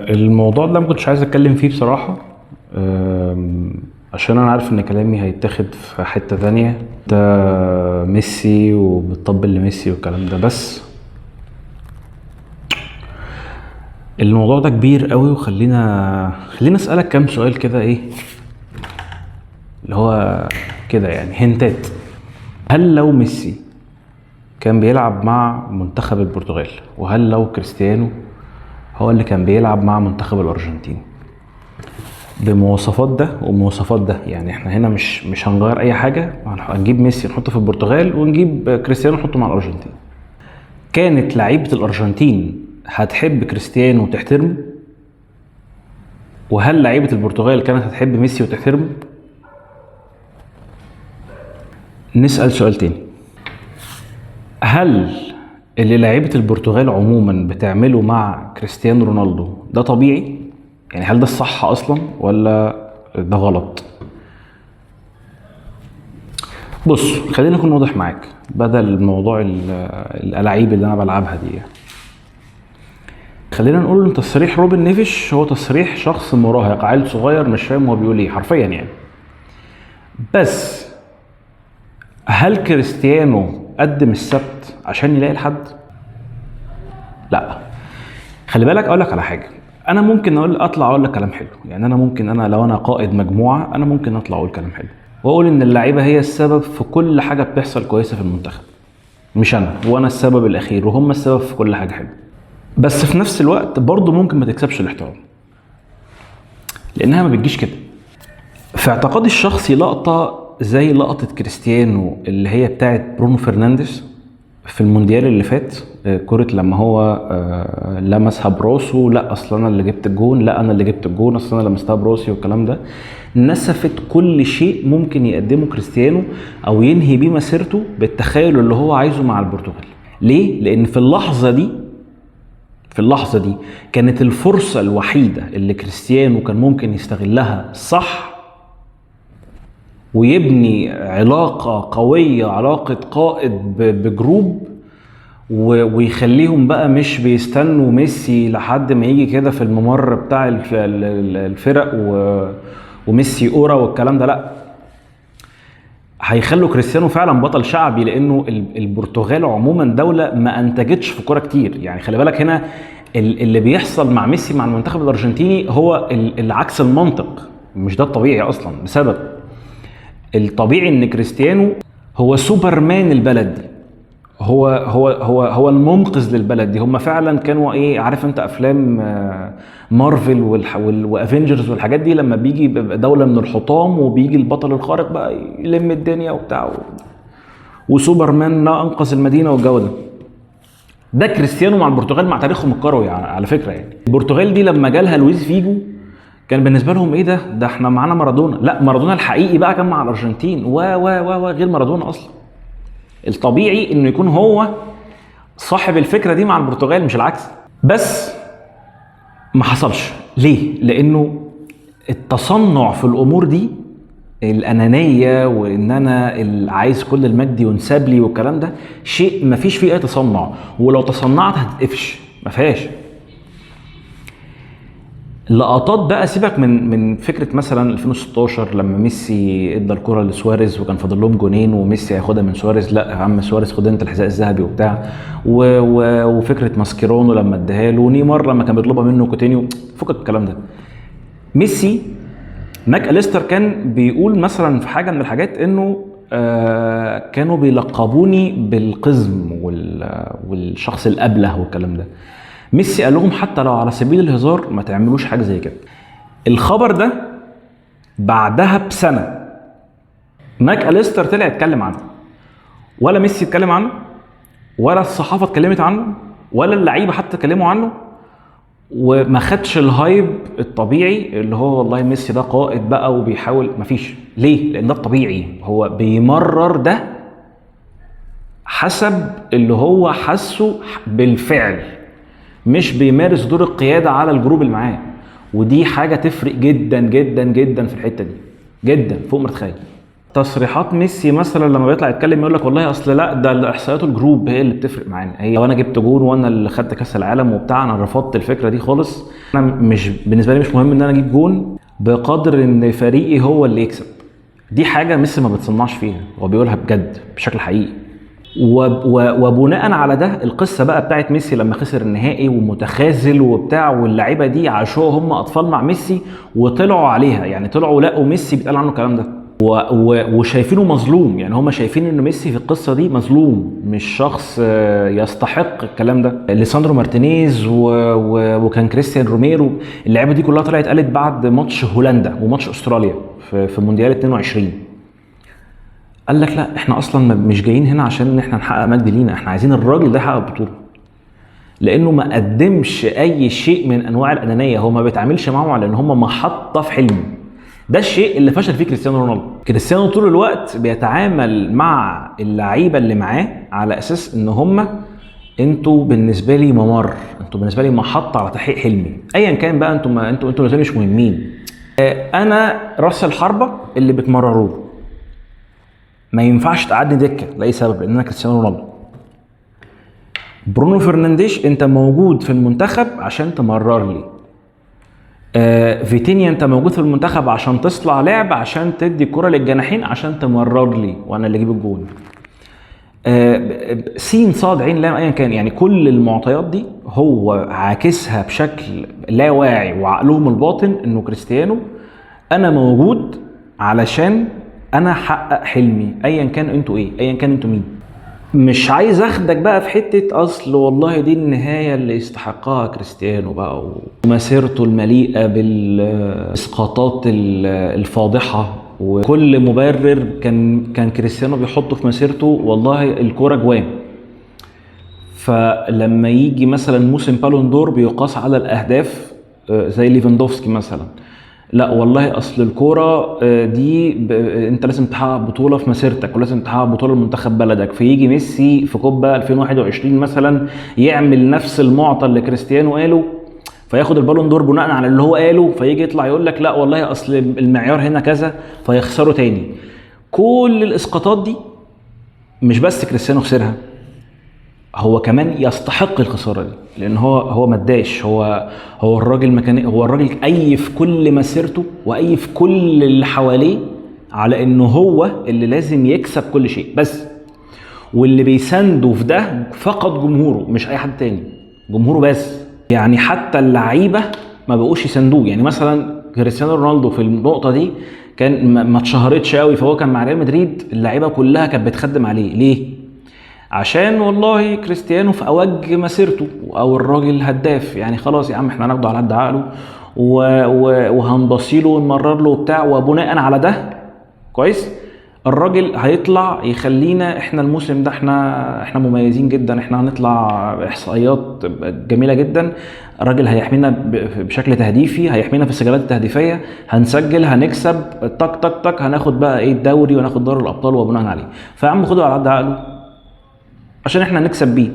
الموضوع ده ما كنتش عايز اتكلم فيه بصراحة. عشان انا عارف ان كلامي هيتاخد في حتة ثانية، ده ميسي وبتطبل لميسي والكلام ده. بس الموضوع ده كبير قوي، خلينا اسألك كام سؤال كده، ايه اللي هو كده يعني هنتات. هل لو ميسي كان بيلعب مع منتخب البرتغال، وهل لو كريستيانو هو اللي كان بيلعب مع منتخب الارجنتين بمواصفات ده ومواصفات ده، يعني احنا هنا مش هنغير اي حاجه، هنجيب ميسي نحطه في البرتغال ونجيب كريستيانو نحطه مع الارجنتين، كانت لعيبه الارجنتين هتحب كريستيانو وتحترمه؟ وهل لعيبه البرتغال كانت هتحب ميسي وتحترمه؟ نسال سؤال تاني، هل اللي لعيبه البرتغال عموما بتعمله مع كريستيانو رونالدو ده طبيعي؟ يعني هل ده الصح اصلا ولا ده غلط؟ بص، خلينا نكون واضح معاك بدل موضوع الالعاب اللي انا بلعبها دي. خلينا نقول ان تصريح روبن نيفيش هو تصريح شخص مراهق، عيل صغير مش فاهم هو بيقول ايه حرفيا يعني. بس هل كريستيانو قدم السبت عشان يلاقي الحد؟ لا. خلي بالك اقول لك على حاجه، انا ممكن اطلع اقول لك كلام حلو، يعني انا لو انا قائد مجموعه انا ممكن اطلع اقول كلام حلو واقول ان اللعيبه هي السبب في كل حاجه بتحصل كويسه في المنتخب، مش انا، وانا السبب الاخير وهم السبب في كل حاجه حلوه. بس في نفس الوقت برضه ممكن ما تكسبش الاحترام، لانها ما بتجيش كده. في اعتقادي الشخصي لقطه زي لقطه كريستيانو اللي هي بتاعت برونو فرنانديز في المونديال اللي فات، كرة لما هو لمسها براسه، لا اصل انا اللي جبت الجون، لا انا اللي جبت الجون، اصل انا لمستها براسي والكلام ده، نسفت كل شيء ممكن يقدمه كريستيانو او ينهي بيه مسيرته بالتخيل اللي هو عايزه مع البرتغال. ليه؟ لان في اللحظة دي كانت الفرصة الوحيدة اللي كريستيانو كان ممكن يستغلها صح ويبني علاقة قوية، علاقة قائد بجروب، ويخليهم بقى مش بيستنوا ميسي لحد ما يجي كده في الممر بتاع الفرق وميسي اورا والكلام ده، لا، هيخلوا كريستيانو فعلا بطل شعبي، لانه البرتغال عموما دولة ما انتجتش في كورة كتير. يعني خلي بالك هنا اللي بيحصل مع ميسي مع المنتخب الارجنتيني هو العكس المنطق، مش ده الطبيعي اصلا، بسبب الطبيعي ان كريستيانو هو سوبرمان البلد دي، هو المنقذ للبلد دي. هم فعلا كانوا ايه، عارف انت افلام مارفل وافنجرز والحاجات دي، لما بيجي دولة من الحطام وبيجي البطل الخارق بقى يلم الدنيا وبتاع وسوبرمان انقذ المدينة والجو ده كريستيانو مع البرتغال مع تاريخهم الكروي. يعني على فكرة يعني البرتغال دي لما جالها لويس فيجو كان بالنسبه لهم ايه ده احنا معانا مارادونا. لا، مارادونا الحقيقي بقى كان مع الارجنتين غير مارادونا اصلا. الطبيعي انه يكون هو صاحب الفكره دي مع البرتغال مش العكس. بس ما حصلش. ليه؟ لانه التصنع في الامور دي، الانانيه وان انا عايز كل المجد ينسب لي والكلام ده، شيء ما فيش فيه اي تصنع، ولو تصنعت هتتقفش، ما فيهاش. لقطات بقى سيبك من فكره مثلا 2016 لما ميسي ادى الكره لسواريز وكان فاضل لهم جونين وميسي هياخدها من سواريز، لا يا عم سواريز خد انت الحذاء الذهبي وبتاع، وفكره ماسكيرونو لما اداها له، ونيمار لما كان بيطلبها منه كوتينيو، فكك الكلام ده. ميسي، ماك أليستر كان بيقول مثلا في حاجه من الحاجات انه كانوا بيلقبوني بالقزم والشخص الابله والكلام ده. ميسي قال لهم حتى لو على سبيل الهزار ما تعملوش حاجه زي كده. الخبر ده بعدها بسنه ماك أليستر طلع يتكلم عنه، ولا ميسي اتكلم عنه، ولا الصحافه اتكلمت عنه، ولا اللعيبه حتى اتكلموا عنه، وما خدش الهايب الطبيعي اللي هو والله ميسي ده قائد بقى وبيحاول. مفيش. ليه؟ لان ده الطبيعي، هو بيمرر ده حسب اللي هو حسه بالفعل، مش بيمارس دور القيادة على الجروب اللي معاه. ودي حاجة تفرق جدا جدا جدا في الحتة دي، جدا فوق ما تتخيل. تصريحات ميسي مثلا لما بيطلع يتكلم يقول لك والله اصل لا ده احصائيات الجروب هي اللي بتفرق معانا، هي وانا جبت جون وانا اللي خدت كاس العالم وبتاع. انا رفضت الفكره دي خالص. انا مش بالنسبه لي مش مهم ان انا اجيب جون بقدر ان فريقي هو اللي يكسب. دي حاجه ميسي ما بتصنعش فيها، هو بيقولها بجد بشكل حقيقي. وبناء على ده القصه بقى بتاعت ميسي لما خسر النهائي ومتخاذل وبتاع، واللعيبه دي عاشوها هم اطفال مع ميسي وطلعوا عليها، يعني طلعوا لقوا ميسي بيتقال عنه الكلام ده وشايفينه مظلوم. يعني هم شايفين ان ميسي في القصه دي مظلوم، مش شخص يستحق الكلام ده. ليساندرو مارتينيز وكان كريستيان روميرو، اللعيبه دي كلها طلعت قالت بعد ماتش هولندا وماتش استراليا في مونديال 22، قال لك لا احنا اصلا مش جايين هنا عشان احنا نحقق مجد لينا، احنا عايزين الراجل ده يحقق البطوله، لانه ما قدمش اي شيء من انواع الانانيه. هو ما بيتعاملش معاهم على ان هم محطه في حلمه. ده الشيء اللي فشل فيه كريستيانو رونالدو. كريستيانو طول الوقت بيتعامل مع اللعيبه اللي معاه على اساس ان هم انتوا بالنسبه لي ممر، انتوا بالنسبه لي محطه على تحقيق حلمي، ايا كان بقى انتوا بالنسبه لي مش مهمين. انا راس الحربه اللي بتمرروا له، ما ينفعش تقعدني دكه لاي سبب لان انا كريستيانو رونالدو. برونو فرنانديش انت موجود في المنتخب عشان تمرر لي. فيتينيا انت موجود في المنتخب عشان تصنع لعب، عشان تدي كرة للجناحين، عشان تمرر لي وانا اللي اجيب الجول. سين صاد عين لام ايا كان، يعني كل المعطيات دي هو عاكسها بشكل لا واعي وعقلهم الباطن انه كريستيانو انا موجود علشان انا احقق حلمي، ايا كان انتوا ايه، ايا كان انتوا مين. مش عايز اخدك بقى في حته اصل والله دي النهايه اللي يستحقها كريستيانو بقى ومسيرته المليئه بالاسقاطات الفاضحه، وكل مبرر كان كريستيانو بيحطه في مسيرته والله الكوره جوان. فلما يجي مثلا موسم بالون دور بيقاس على الاهداف زي ليفاندوفسكي مثلا، لا والله اصل الكوره دي انت لازم تحقق بطوله في مسيرتك ولازم تحقق بطوله لمنتخب بلدك. فيجي ميسي في كوبا 2021 مثلا يعمل نفس المعطى اللي كريستيانو قاله فياخد البالون دور بناء على اللي هو قاله، فيجي يطلع يقول لك لا والله اصل المعيار هنا كذا فيخسروا تاني. كل الاسقاطات دي مش بس كريستيانو خسرها، هو كمان يستحق الخساره دي، لان هو ما اداش. هو الراجل مكان، هو الراجل ايف كل مسيرته وايف كل اللي حواليه على انه هو اللي لازم يكسب كل شيء بس. واللي بيسانده في ده فقط جمهوره، مش اي حد تاني، جمهوره بس. يعني حتى اللعيبه ما بقوش يساندوه. يعني مثلا كريستيانو رونالدو في النقطه دي كان ما اتشهرتش قوي، فهو كان مع ريال مدريد اللعيبه كلها كانت بتخدم عليه. ليه؟ عشان والله كريستيانو في اوج مسيرته او الراجل هداف، يعني خلاص يا عم احنا هناخده على قد عقله وهنبصيله ونمرر له وبتاع، وبناء على ده كويس الراجل هيطلع يخلينا احنا الموسم ده احنا مميزين جدا، احنا هنطلع احصائيات جميله جدا، الراجل هيحمينا بشكل تهديفي، هيحمينا في السجلات التهديفيه، هنسجل هنكسب تك تك تك، هناخد بقى ايه الدوري وناخد دوري الابطال وبناء عليه. فيا عم خده على قد عقله عشان احنا نكسب بيه.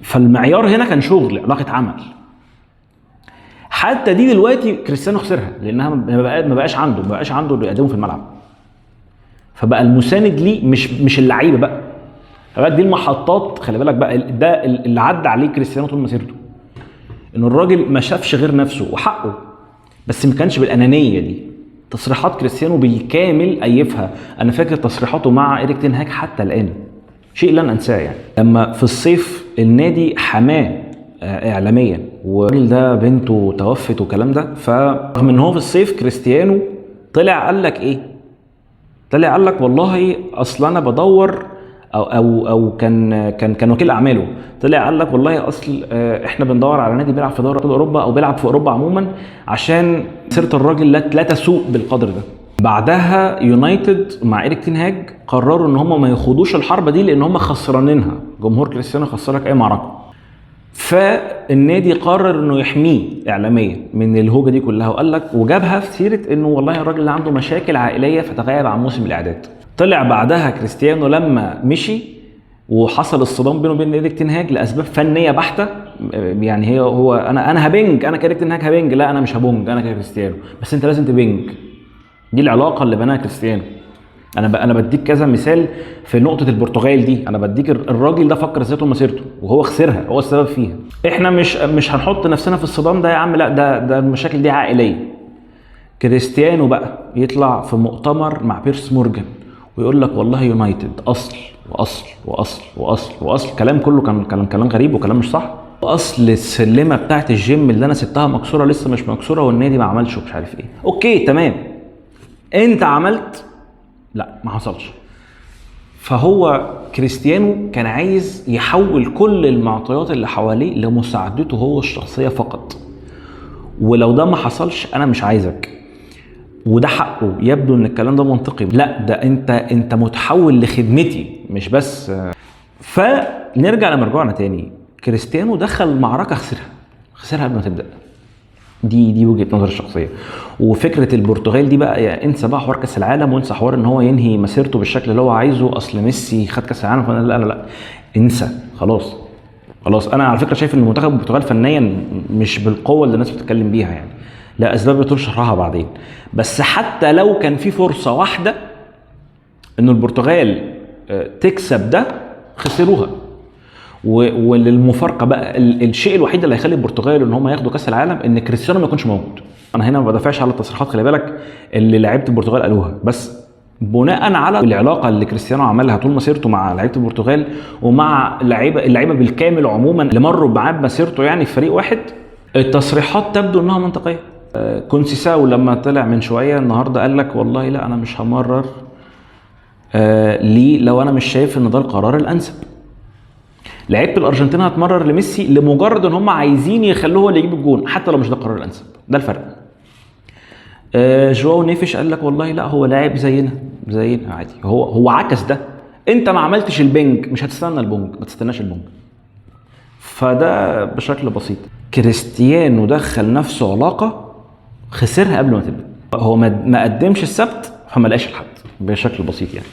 فالمعيار هنا كان شغل، علاقه عمل. حتى دي دلوقتي كريستيانو خسرها لانها ما بقاش عنده اللي يقدمه في الملعب. فبقى المساند ليه مش اللعيبه بقى دي المحطات. خلي بالك بقى ده اللي عدى عليه كريستيانو طول مسيرته، انه الراجل ما شافش غير نفسه وحقه، بس ما كانش بالانانيه دي. تصريحات كريستيانو بالكامل ايفها. انا فاكر تصريحاته مع إيريك تين هاج حتى الان، شيء لن انساه. يعني لما في الصيف النادي حماه اعلاميا والراجل ده بنته توفت والكلام ده، فرغم ان هو في الصيف كريستيانو طلع قال لك ايه؟ طلع قال لك والله اصل انا بدور او كان وكيل اعماله، طلع قال لك والله اصل احنا بندور على نادي بيلعب في دوري ابطال اوروبا او بيلعب في اوروبا عموما عشان سيره الراجل لا تسوء بالقدر ده. بعدها يونايتد مع إيريك تين هاج قرروا ان هم ما يخوضوش الحرب دي لان هم خسرانينها، جمهور كريستيانو خسرك اي معركه. فالنادي قرر انه يحميه اعلاميا من الهوجه دي كلها، وقال لك وجابها في سيره انه والله الراجل اللي عنده مشاكل عائليه فتغيب عن موسم الاعداد. طلع بعدها كريستيانو لما مشي وحصل الصدام بينه وبين إيريك تين هاج لاسباب فنيه بحته، يعني انا هبنج، انا كإيريك تين هاج هبنج، لا انا مش هبنج، انا كريستيانو، بس انت لازم تبنج دي العلاقه اللي بناها كريستيانو. انا بديك كذا مثال في نقطه البرتغال دي. انا بديك الراجل ده فكر ازاي طول مسيرته وهو خسرها، هو السبب فيها. احنا مش هنحط نفسنا في الصدام ده يا عم، لا ده المشاكل دي عائليه. كريستيانو بقى يطلع في مؤتمر مع بيرس مورجان ويقول لك والله يونايتد اصل واصل واصل واصل واصل، كلام كله كلام غريب وكلام مش صح. واصل السلمه بتاعت الجيم اللي انا سبتها مكسوره لسه مش مكسوره، والنادي ما عملش ومش عارف ايه. اوكي تمام، انت عملت، لا ما حصلش. فهو كريستيانو كان عايز يحول كل المعطيات اللي حواليه لمساعدته هو الشخصيه فقط، ولو ده ما حصلش انا مش عايزك. وده حقه، يبدو ان الكلام ده منطقي. لا ده انت متحول لخدمتي مش بس. فنرجع لمرجوعنا تاني، كريستيانو دخل معركه خسرها قبل ما تبدا. دي وجهه نظر الشخصيه. وفكره البرتغال دي بقى، يعني انسى بقى حوار كاس العالم وانسى حوار ان هو ينهي مسيرته بالشكل اللي هو عايزه. اصل ميسي خد كاس العالم، لا انسى خلاص. انا على فكره شايف ان منتخب البرتغال فنيا مش بالقوه اللي الناس بتتكلم بيها يعني، لا اسباب يطول شرحها بعدين. بس حتى لو كان في فرصه واحده ان البرتغال تكسب ده، خسروها. وللمفارقه بقى، الشيء الوحيد اللي هيخلي البرتغال ان هم ياخدوا كاس العالم ان كريستيانو ما يكونش موجود. انا هنا ما بدافعش على التصريحات، خلي بالك اللي لعيبه البرتغال قالوها، بس بناء على العلاقه اللي كريستيانو عملها طول مسيرته مع لعيبه البرتغال ومع اللعيبه بالكامل عموما اللي مروا معاه بمسيرته يعني في فريق واحد، التصريحات تبدو انها منطقيه. كونسيساو لما طلع من شويه النهارده قال لك والله لا انا مش همرر ليه لو انا مش شايف ان ده القرار الانسب. لعيبه الارجنتين هتمرر لميسي لمجرد ان هم عايزين يخلوه هو اللي يجيب الجون حتى لو مش ده القرار الانسب. ده الفرق. جواو نيفيش قال لك والله لا هو لاعب زينا عادي. هو عكس ده. انت ما عملتش البنج، مش هتستنى البنج، ما تستناش البنج. فده بشكل بسيط. كريستيانو دخل نفسه علاقه خسرها قبل ما تبدا. هو ما قدمش السبت فما لقاش الحد، بشكل بسيط يعني.